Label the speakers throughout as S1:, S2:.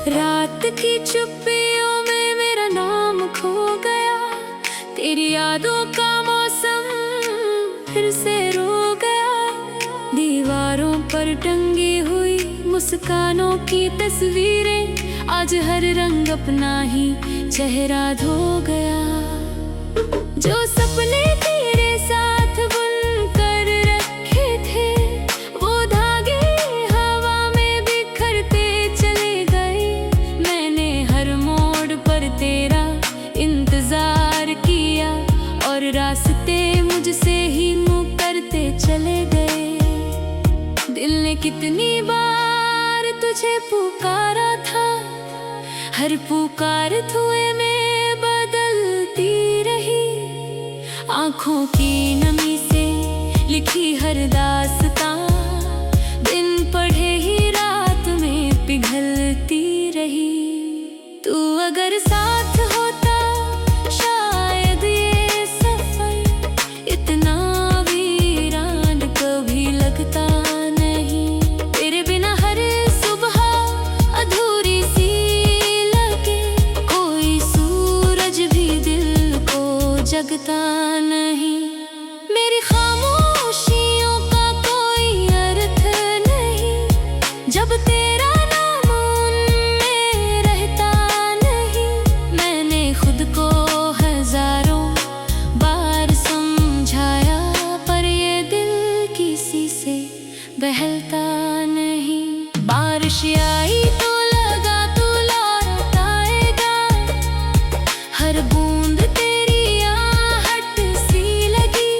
S1: रात की चुप्पियों में मेरा नाम खो गया, तेरी यादों का मौसम फिर से रो गया। दीवारों पर टंगी हुई मुस्कानों की तस्वीरें, आज हर रंग अपना ही चेहरा धो गया। जो सपने तेरे साथ बुन कर रखे थे, वो धागे हवा में बिखरते चले गए। मैंने हर मोड़ पर तेरा इंतजार किया और रास्ते मुझसे ही मुँह करते चले गए। दिल ने कितनी बार तुझे पुकारा था, हर पुकार धुएं में बदलती रही। आँखों की नमी से लिखी हर दास्तां, दिन पढ़े ही रात में पिघलती रही। तू अगर साथ होता शायद ये सफर इतना वीरान कभी लगता नहीं। तेरे बिना हर सुबह अधूरी सी लगे, कोई सूरज भी दिल को जगता नहीं। मेरी खामोशियों का कोई अर्थ नहीं, जब तेरा नाम उनमें रहता नहीं। मैंने खुद को हजारों बार समझाया, पर ये दिल किसी से बहलता नहीं। बारिश आई तो लगा तू लौट आएगा, हर बूंद तेरी आहट सी लगी।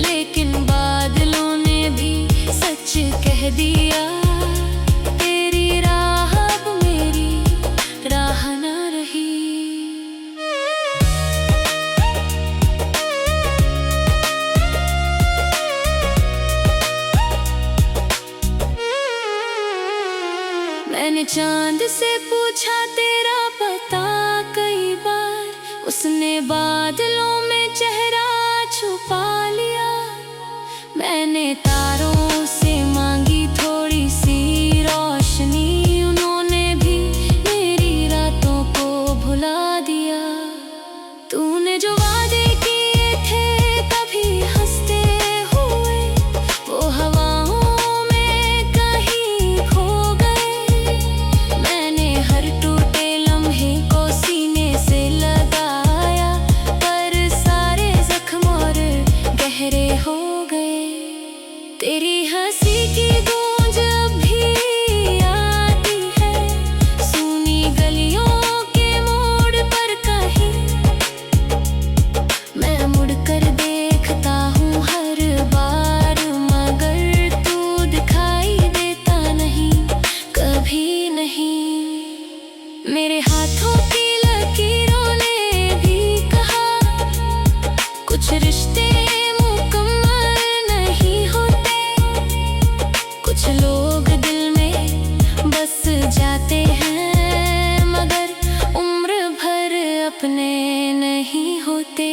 S1: लेकिन बादलों ने भी सच कह दिया, तेरी राह अब मेरी राह न रही। मैंने चांद से पूछा तेरा पता कई बार, उसने बादलों में चेहरा छुपा लिया। मैंने तारों से मांगी थोड़ी सी रोशनी, उन्होंने भी मेरी रातों को भुला दिया। तूने जो वादे किए थे कभी हंसते हुए, वो हवाओं में कहीं खो गए। मैंने हर टूटे लम्हे को सीने से लगाया, पर सारे जख्म और गहरे हो गए। तेरी हंसी की गूंज अब भी आती है, सूनी गलियों के मोड़ पर कहीं। मैं मुड़कर देखता हूँ हर बार, मगर तू दिखाई देता नहीं, कभी नहीं। मेरे हाथों की लकीरों ने भी कहा, कुछ रिश्ते मुकम्मल नहीं होते। कुछ लोग दिल में बस जाते हैं, मगर उम्र भर अपने नहीं होते।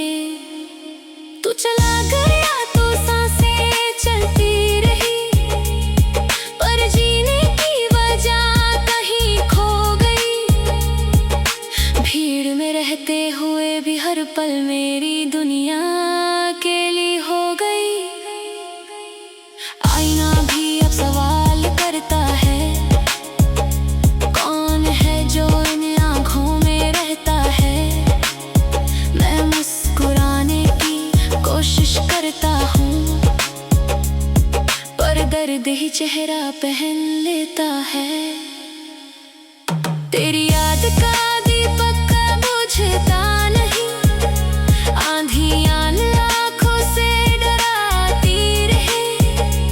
S1: तू चला गया तो सांसें चलती रही, पर जीने की वजह कहीं खो गई। भीड़ में रहते हुए भी हर पल मेरी दुनिया अकेली हो गई। आईना भी अब सवाल करता है, कौन है जो इन आँखों में रहता है। मैं मुस्कुराने की कोशिश करता हूँ, पर दर्द ही चेहरा पहन लेता है। तेरी याद का दीपक बुझता नहीं, आंधियाँ आँखों से डराती रहे।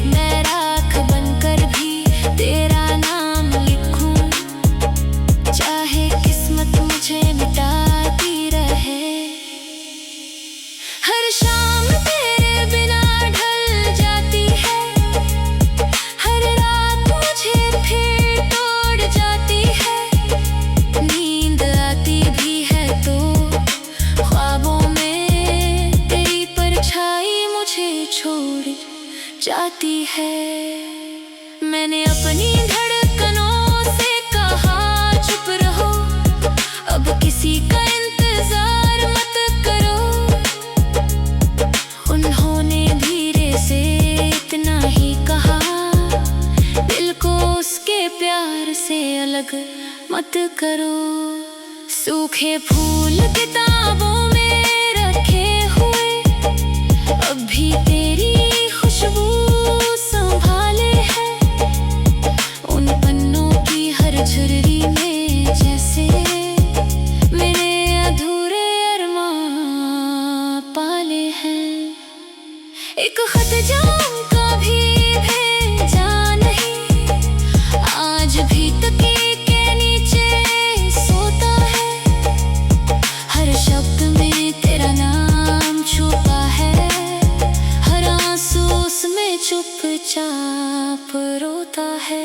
S1: मैं राख बनकर भी तेरा नाम लिखूं, चाहे किस्मत मुझे मिटाती रहे। हर शाम तेरे बिना ढल जाती है, हर रात मुझे फिर प्यार से अलग मत करो। सूखे फूल किताबों में रखे हुए अब भी तेरी खुशबू संभाले है। उन पन्नों की हर झुर्री में जैसे मेरे अधूरे अरमान पाले हैं। एक खत जाम का भी भेजा नहीं, आज भी तकिए के नीचे सोता है। हर शब्द में तेरा नाम छुपा है, हर आंसू उसमें चुपचाप रोता है।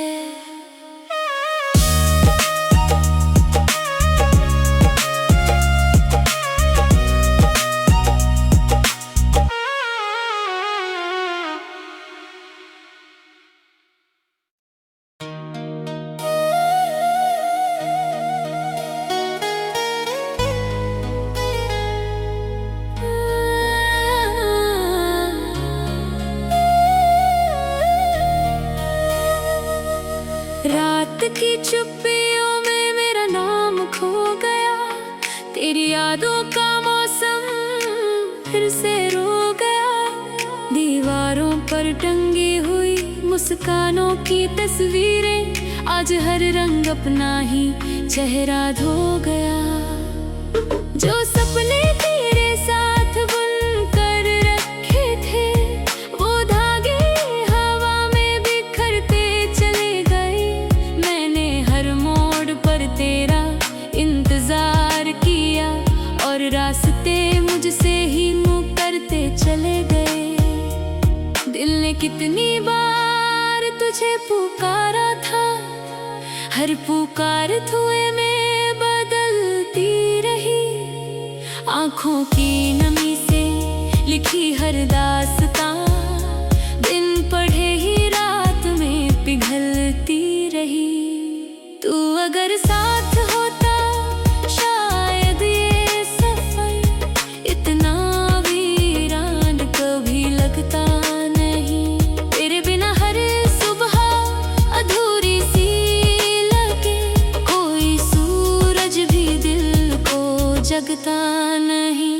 S1: रात की चुप्पियों में मेरा नाम खो गया, तेरी यादों का मौसम फिर से रो गया। दीवारों पर टंगी हुई मुस्कानों की तस्वीरें आज हर रंग अपना ही चेहरा धो गया। जो सपने तेरे साथ बुन कर रखे थे वो धागे हवा में बिखरते चले गए। मैंने हर मोड़ पर तेरा इंतजार किया और रास्ते मुझसे ही मुकरते चले गए। दिल ने कितनी बार तुझे पुकारा था, हर पुकार धुएं में बदलती रही। आँखों की नमी से लिखी हर दास्तां बिन पढ़े ही रात में पिघलती रही। तू अगर साथ होता शायद ये सफर इतना वीरान कभी लगता नहीं। तेरे बिना हर सुबह अधूरी सी लगे, कोई सूरज भी दिल को जगता नहीं।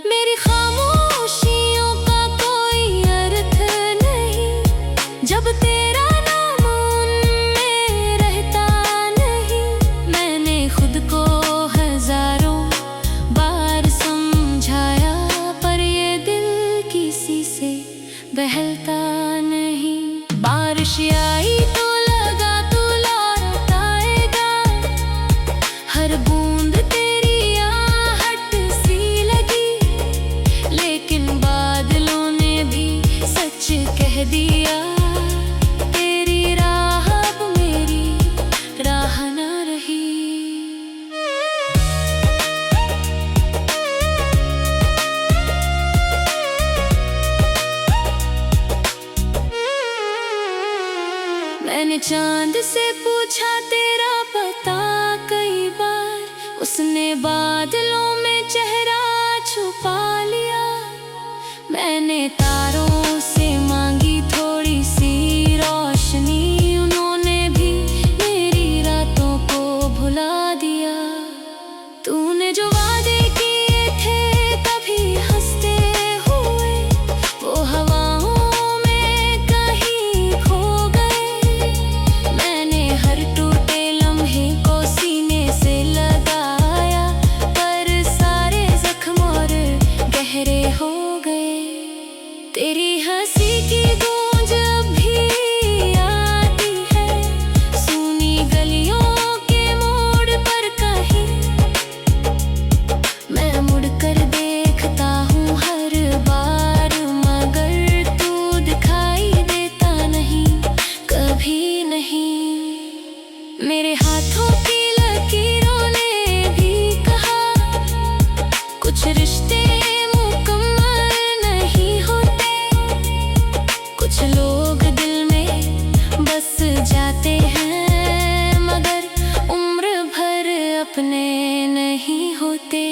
S1: मेरी खामोशियों का कोई अर्थ नहीं जब तेरा नाम उनमें रहता नहीं। मैंने खुद को हजारों बार समझाया पर ये दिल किसी से बहलता नहीं। बारिश आई तो लगा तू लौट आएगा, हर बूंद तेरी आहट सी लगी। लेकिन बादलों ने भी सच कह दिया, तेरी राह अब मेरी राह न रही। मैंने चांद से पूछा तेरा पता कई बार, उसने बादलों में चेहरा छुपा लिया। मैंने तारों से मांगी थोड़ी सी रोशनी, उन्होंने भी मेरी रातों को भुला दिया। तूने जो वादे किए थे कभी हंसते हुए वो हवाओं में कहीं खो गए। मैंने हर टूटे लम्हे को सीने से लगाया पर सारे जख्म और गहरे हो गए। तेरी हंसी की गूंज अब भी आती है सूनी गलियों के मोड़ पर कहीं। मैं मुड़कर देखता हूँ हर बार मगर तू दिखाई देता नहीं कभी नहीं। मेरे हाथों की लकीरों ने भी कहा कुछ रिश्ते मुकम्मल नहीं होते। कुछ लोग दिल में बस जाते हैं मगर उम्र भर अपने नहीं होते।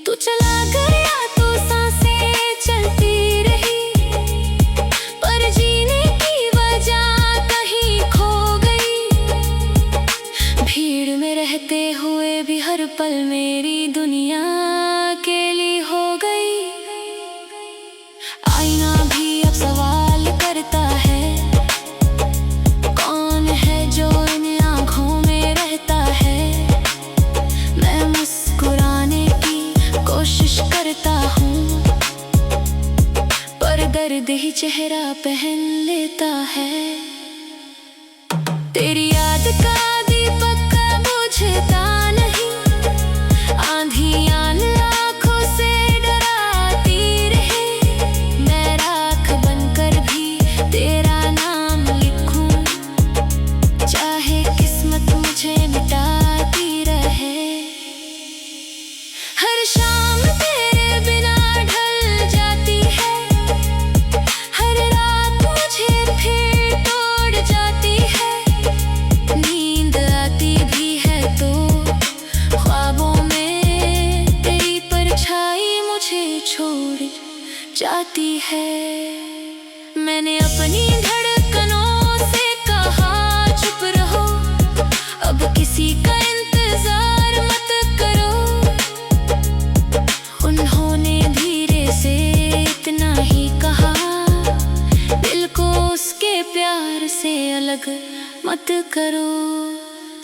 S1: तू चला गया तो सांसें चलती रही पर जीने की वजह कहीं खो गई। पल मेरी दुनिया अकेली हो गई। आईना भी अब सवाल करता है, कौन है जो इन आँखों में रहता है। मैं मुस्कुराने की कोशिश करता हूँ, पर दर्द ही चेहरा पहन लेता है। तेरी याद का दीपक बुझता नहीं, आंधियाँ आँखों से डराती रहे। मैं राख बनकर भी तेरा नाम लिखूं, चाहे किस्मत मुझे मिटाती रहे। हर शाम तेरे बिना ढल जाती है, हर रात मुझे फिर तोड़ जाती है। नींद आती भी है तो ख्वाबों में तेरी परछाई मुझे छोड़ जाती है। मैंने अपनी धड़कनों से कहा चुप रहो, अब किसी का इंतजार मत करो। उन्होंने धीरे से इतना ही कहा, दिल को उसके प्यार से अलग मत करो।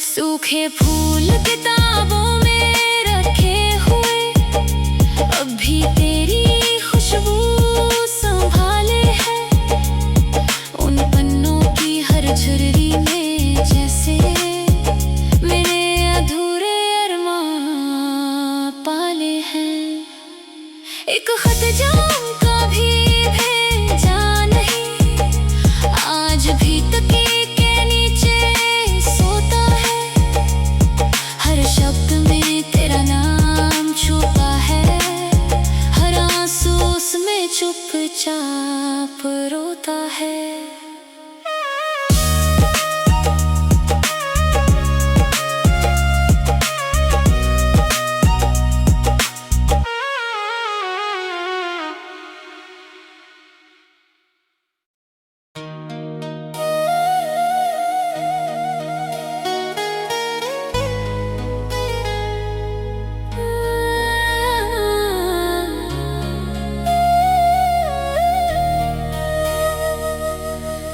S1: सूखे फूल किताबों में रखे हुए, अब भी तेरी खुशबू संभाले है। उन पन्नों की हर झुर्री में जैसे मेरे अधूरे अरमान पाले हैं। एक खत जाम का भी भेजा नहीं, आज भी तकिए के नीचे सोता है। हर शब्द में तेरा नाम छुपा है, हर आंसू उसमें चुपचाप रोता है।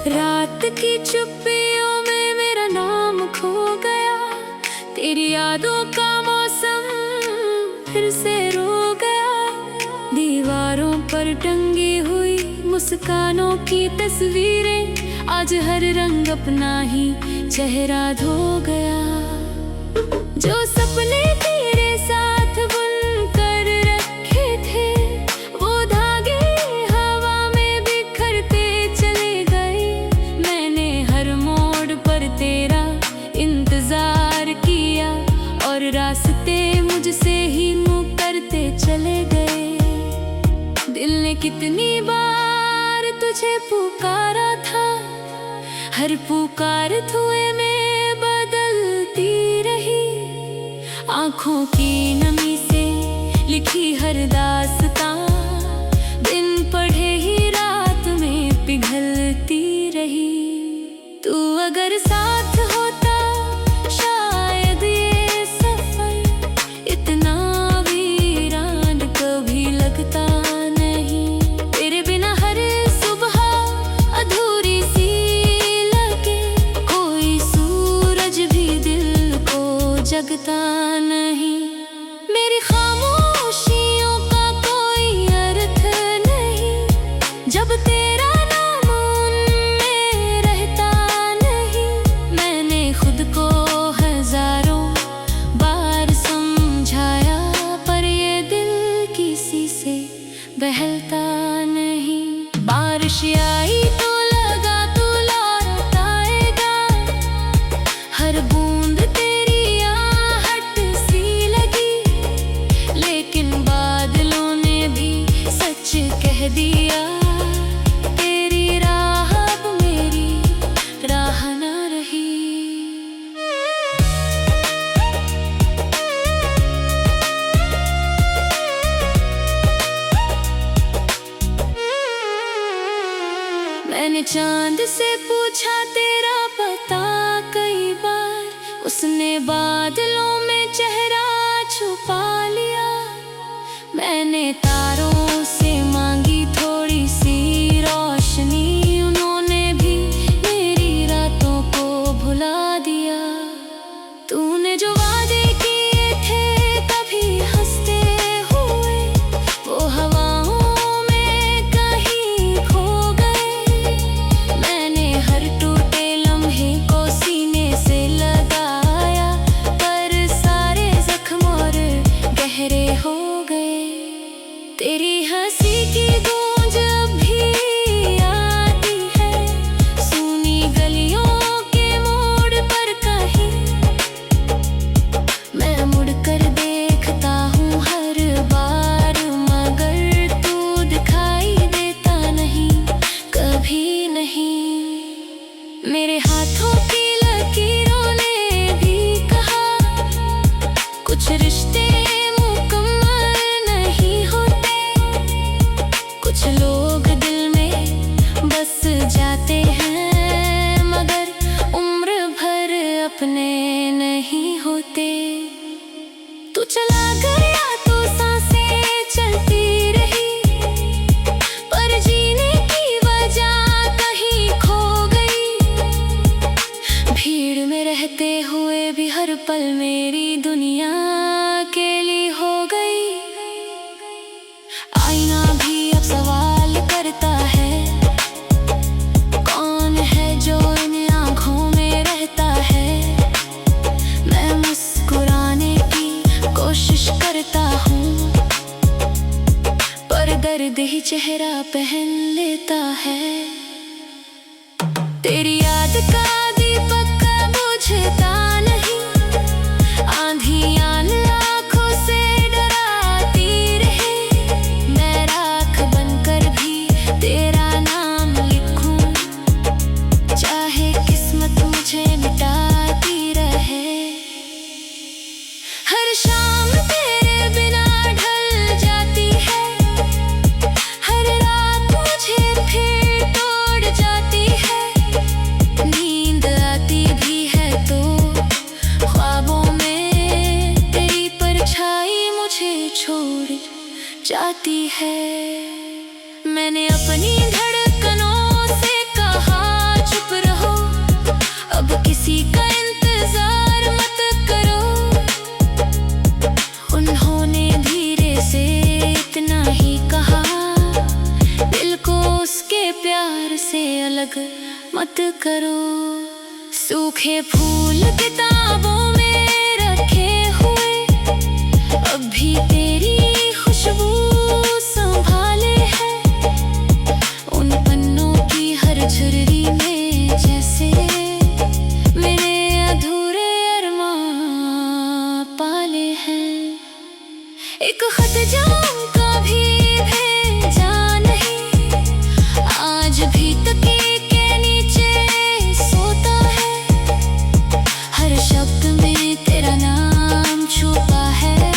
S1: रात की चुप्पियों में मेरा नाम खो गया, तेरी यादों का मौसम फिर से रो गया। दीवारों पर टंगी हुई मुस्कानों की तस्वीरें, आज हर रंग अपना ही चेहरा धो गया। जो सपने तेरे साथ बुन कर रखे थे, वो धागे हवा में बिखरते चले गए। मैंने हर मोड़ पर तेरा इंतजार किया, और रास्ते मुझसे ही मुँह करते चले गए। दिल ने कितनी बार तुझे पुकारा था, हर पुकार धुएं में बदलती रही। आँखों की नमी से लिखी हर दास्तां, दिन पढ़े ही रात में पिघलती रही। तू अगर साथ होता शायद ये सफर इतना वीरान कभी लगता नहीं। तेरे बिना हर सुबह अधूरी सी लगे, कोई सूरज भी दिल को जगता नहीं। मेरी खामोशियों का कोई अर्थ नहीं, जब तेरा नाम उनमें रहता नहीं। मैंने खुद को हजारों बार समझाया, पर ये दिल किसी से बहलता नहीं। बारिश आई तो लगा तू लौट आएगा, हर बूंद तेरी आहट सी लगी। लेकिन बादलों ने भी सच कह दिया, तेरी राह अब मेरी राह न रही। मैंने चांद से पूछा तेरा पता कई बार, उसने बादलों में चेहरा नए नहीं होते। तू चला गया तो सांसें चलती रही, पर जीने की वजह कहीं खो गई। भीड़ में रहते हुए भी हर पल मेरी दुनिया अकेली हो गई। आईना भी अब सवाल करता है, कौन है जो इन आँखों में रहता है। मैं मुस्कुराने की कोशिश करता हूँ, पर दर्द ही चेहरा पहन लेता है। तेरी याद का दीपक बुझता नहीं, आंधियाँ आँखों से डराती रहे। मैं राख बनकर भी तेरा नाम लिखूं, चाहे किस्मत मुझे मिटाती रहे। हर शाम तेरे बिना ढल जाती है, हर रात मुझे फिर तोड़ जाती है। नींद आती भी है तो ख्वाबों में तेरी परछाई मुझे छोड़ जाती है। मैंने अपनी धड़कनों से कहा चुप रहो, अब किसी का इंतजार मत करो। उन्होंने धीरे से इतना ही कहा, दिल को उसके प्यार से अलग मत करो। सूखे फूल किताबों में रखे हुए, अब भी तेरी खुशबू संभाले है। उन पन्नों की हर झुर्री में जैसे मेरे अधूरे अरमान पाले हैं। एक खत जाऊं कभी भेजा नहीं, आज भी तकिए के नीचे सोता है। हर शब्द में तेरा नाम छुपा है,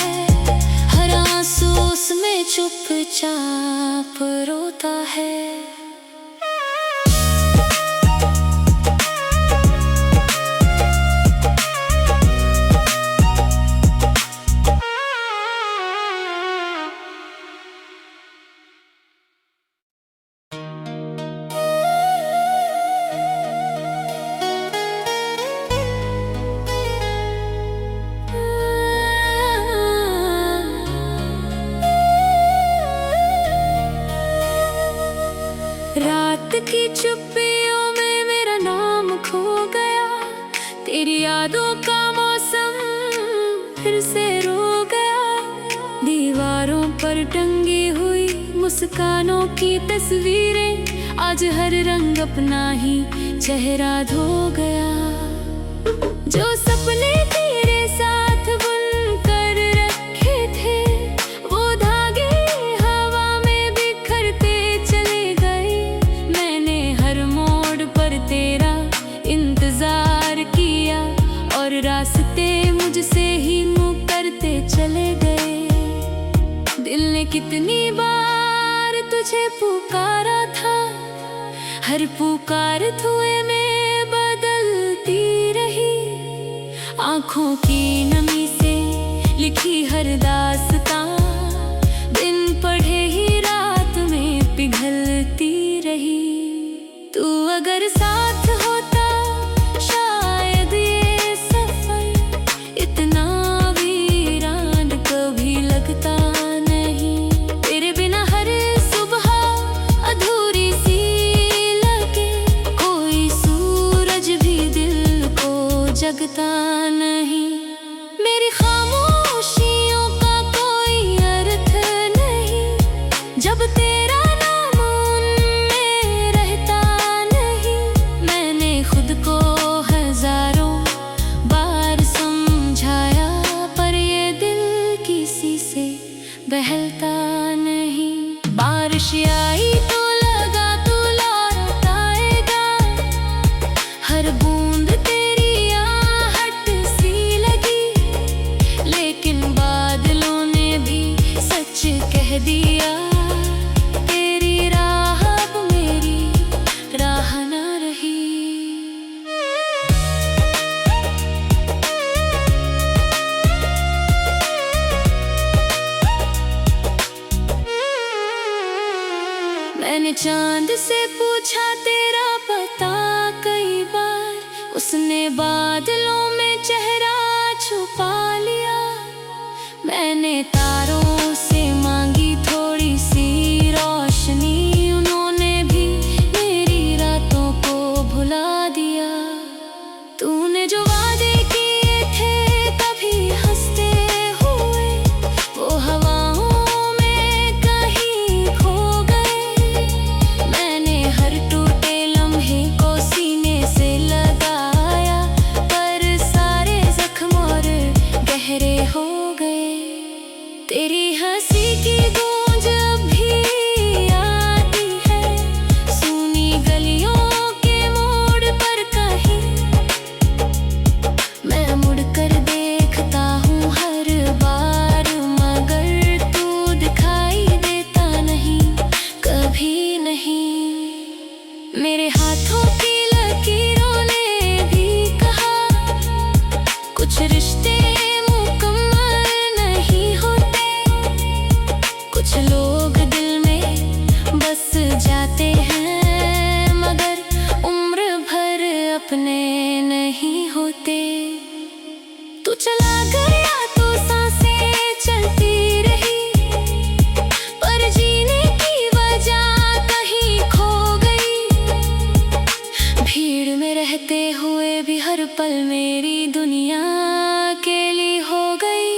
S1: हर आंसू उसमें चुपचाप रोता है। रात की चुप्पियों में मेरा नाम खो गया, तेरी यादों का मौसम फिर से रो गया। दीवारों पर टंगी हुई मुस्कानों की तस्वीरें, आज हर रंग अपना ही चेहरा धो गया। जो सपने तेरे साथ बुन कर रखे थे, वो धागे हवा में बिखरते चले गए। मैंने हर मोड़ पर तेरा इंतजार किया, और रास्ते मुझसे ही मुकरते चले गए। दिल ने कितनी बार तुझे पुकारा था, हर पुकार धुएं में बदलती रही। आँखों की नमी से लिखी हर दास्तां, दिन पढ़े ही रात में पिघलती रही। तू अगर साथ होता शायद ये सफर इतना वीरान कभी लगता नहीं। तेरे बिना हर सुबह अधूरी सी लगे, कोई सूरज भी दिल को जगता नहीं। मेरी खामोशियों का कोई अर्थ नहीं, जब तेरा नाम उनमें रहता नहीं। मैंने खुद को हजारों बार समझाया, पर ये दिल किसी से बहलता नहीं। बारिश आई तो लगा तू लौट आएगा, हर बूंद तेरी आहट सी लगी। चांद से पूछा तेरा पता कई बार, उसने बादलों में चेहरा छुपा लिया। मैंने तारों से मांगी थोड़ी सी रोशनी, उन्होंने भी मेरी रातों को भुला दिया। तूने जो वादे किए थे कभी हंसते हुए, वो हवाओं में कहीं खो गए। मैंने हर टूटे लम्हे को सीने से लगाया, पर सारे जख्म और गहरे हो गए। तेरी हंसी की गूंज अब भी आती है, सूनी गलियों के मोड़ पर कहीं। मैं मुड़कर देखता हूँ हर बार, मगर तू दिखाई देता नहीं, कभी नहीं। मेरे हाथों की लकीरों ने भी कहा, कुछ रिश्ते मुकम्मल नहीं होते। कुछ लोग दिल में बस जाते हैं, मगर उम्र भर अपने नहीं होते। तू चला गया तो सांसें चलती रही, पर जीने की वजह कहीं खो गई। भीड़ में रहते हुए भी हर पल मेरी दुनिया अकेली हो गई।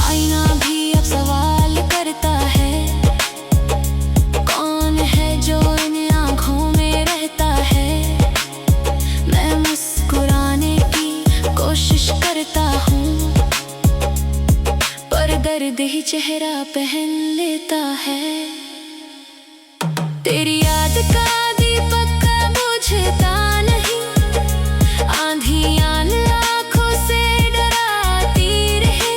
S1: आईना भी अब सवाल करता है, कौन है जो इन आँखों में रहता है। मैं मुस्कुराने की कोशिश करता हूँ, पर दर्द ही चेहरा पहन लेता है। तेरी याद का दीपक बुझता नहीं, आंधियाँ आँखों से डराती रहे।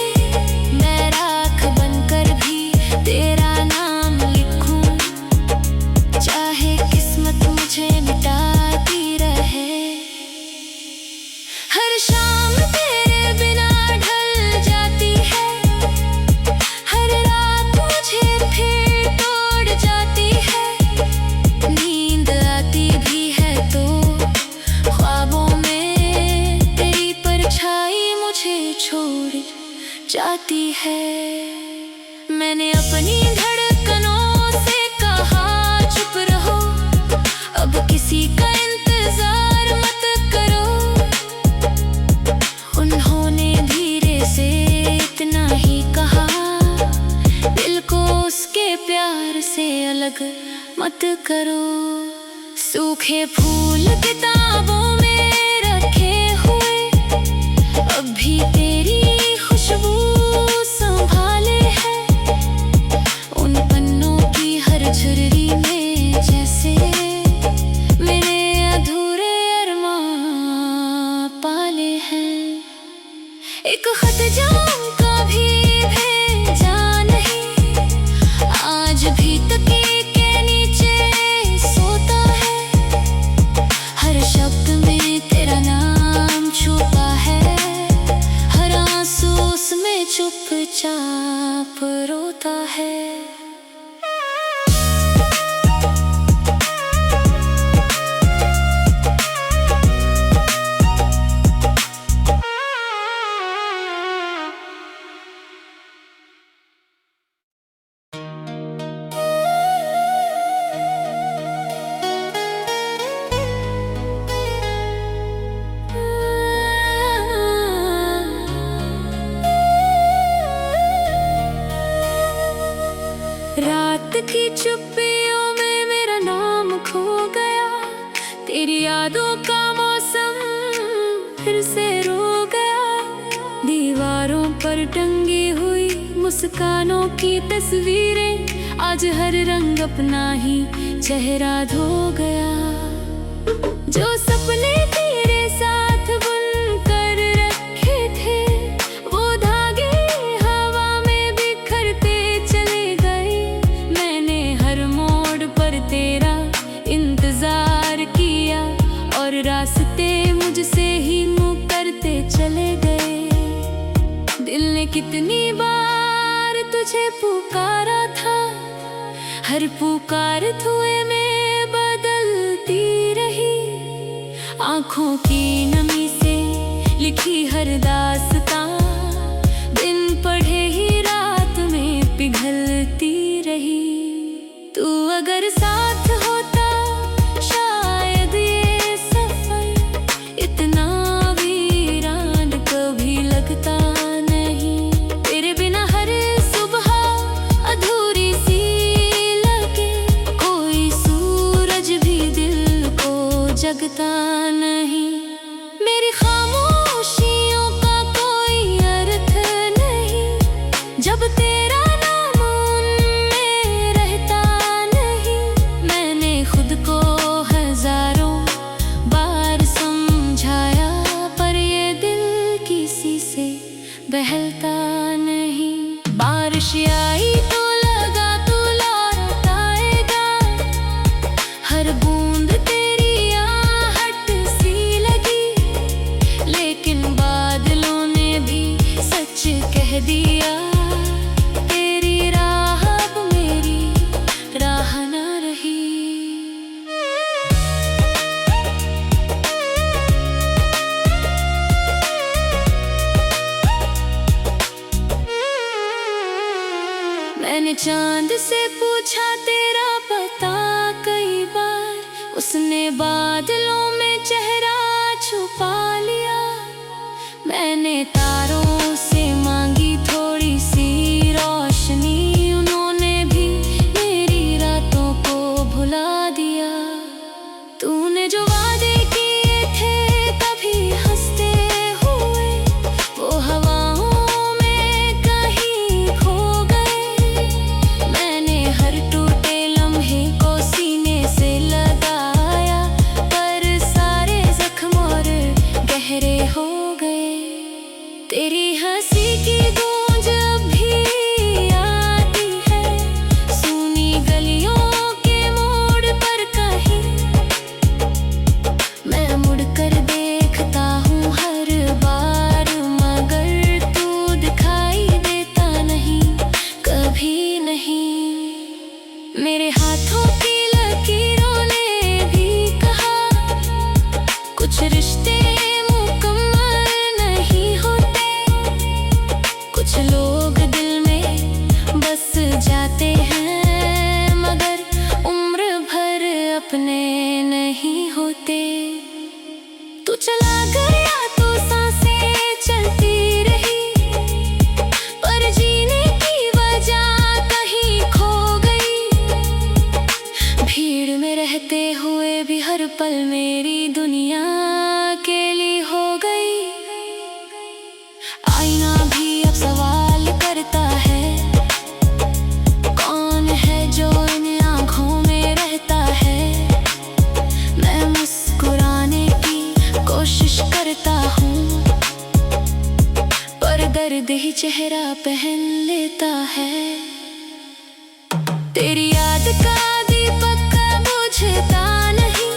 S1: मैं राख बनकर भी तेरा नाम लिखूं, चाहे किस्मत मुझे मिटाती रहे। हर शाम तेरे बिना ढल जाती है, हर रात मुझे फिर तोड़ जाती है। नींद आती भी है तो ख्वाबों में तेरी परछाई मुझे छोड़ जाती है। मैंने अपनी धड़कनों से कहा चुप रहो, अब किसी का इंतजार मत करो। उन्होंने धीरे से इतना ही कहा, दिल को उसके प्यार से अलग मत करो। सूखे फूल किताबों में रखे हुए, अब भी तेरी खुशबू संभाले है। उन पन्नों की हर झुर्री में जैसे मेरे अधूरे अरमान पाले हैं। एक खत जाऊं कभी भेजा नहीं, आज भी तकिए के नीचे सोता है। हर शब्द में तेरा नाम छुपा है, हर आंसू उसमें चुपचाप रोता है। रात की चुप्पियों में मेरा नाम खो गया, तेरी यादों का मौसम फिर से रो गया। दीवारों पर टंगी हुई मुस्कानों की तस्वीरें, आज हर रंग अपना ही चेहरा धो गया। जो सपने तेरे साथ बुन कर रखे थे, वो धागे हवा में बिखरते चले गए। मैंने हर मोड़ पर तेरा इंतजार किया, और रास्ते मुझसे ही मुकरते चले गए। दिल ने कितनी बार तुझे पुकारा था, हर पुकार धुएं में बदलती रही, आँखों की नमी से लिखी हर दास्तां दिन पढ़े ही रात में पिघलती रही। तू अगर साथ होता शायद ये सफर इतना वीरान कभी लगता नहीं। तेरे बिना हर सुबह अधूरी सी लगे, कोई सूरज भी दिल को जगता नहीं। मेरी खामोशियों का कोई अर्थ नहीं जब तेरा नाम उनमें रहता नहीं। मैंने खुद को हजारों बार समझाया, पर ये दिल किसी से बहलता नहीं। बारिश आई तो लगा तू लौट आएगा, हर बूंद तेरी आहट सी लगी, लेकिन बादलों ने भी सच कह दिया, तेरी राह अब मेरी राह न रही। मैंने चांद से पूछा तेरा पता कई बार, उसने बादलों में चेहरा छुपा लिया। मैंने तारों से मांगी थोड़ी सी रोशनी, उन्होंने भी मेरी रातों को भुला दिया। तूने जो वादे किए थे कभी हंसते हुए, वो हवाओं में कहीं खो गए। मैंने हर टूटे लम्हे को सीने से लगाया, पर सारे जख्म और गहरे हो गए। तेरी हंसी की गूंज अब भी आती है, सूनी गलियों के मोड़ पर कहीं। मैं मुड़कर देखता हूँ हर बार, मगर तू दिखाई देता नहीं, कभी नहीं। मेरे हाथों की लकीरों ने भी कहा, कुछ रिश्ते मुकम्मल नहीं होते, कुछ लोग दिल में बस जाते हैं, मगर उम्र भर अपने नहीं होते। तू चला गया तो सांसें चलती रही, पर जीने की वजह कहीं खो गई। भीड़ में रहते हुए भी हर पल मेरी दुनिया अकेली हो गई। आईना भी अब सवाल करता है, कौन है जो इन आँखों में रहता है। मैं मुस्कुराने की कोशिश करता हूँ, पर दर्द ही चेहरा पहन लेता है। तेरी याद का दीपक बुझता नहीं,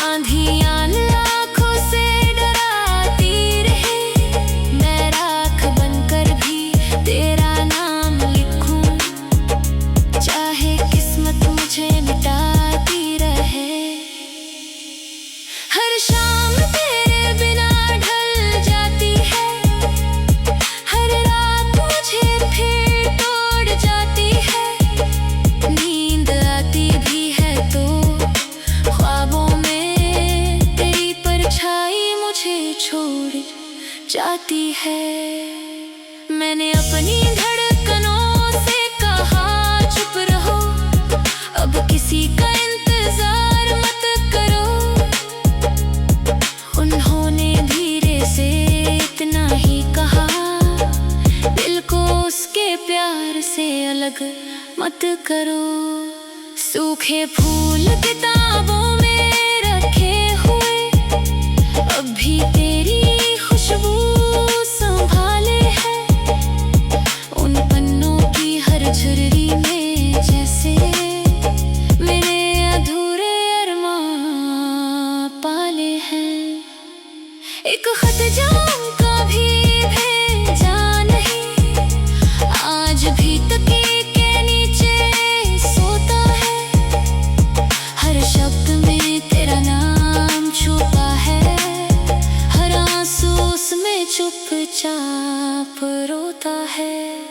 S1: आंधियाँ आँखों से डराती रहे। मैं राख बनकर भी तेरा नाम लिखूं, चाहे किस्मत मुझे मिटाती रहे। हर शाम तेरे बिना ढल जाती है, हर रात मुझे फिर तोड़ जाती है। नींद आती भी है तो ख्वाबों में तेरी परछाई मुझे छोड़ जाती है। मैंने अपनी धड़कनों से कहा चुप रहो, अब किसी का इंतजार मत करो। उन्होंने धीरे से इतना ही कहा, दिल को उसके प्यार से अलग मत करो। सूखे फूल किताबों में रखे हुए, अब भी तेरी खुशबू संभाले है। उन पन्नों की हर झुर्री में जैसे मेरे अधूरे अरमान पाले हैं। एक खत जाऊं कभी भेजा नहीं, आज भी तकिए के नीचे चुपचाप रोता है।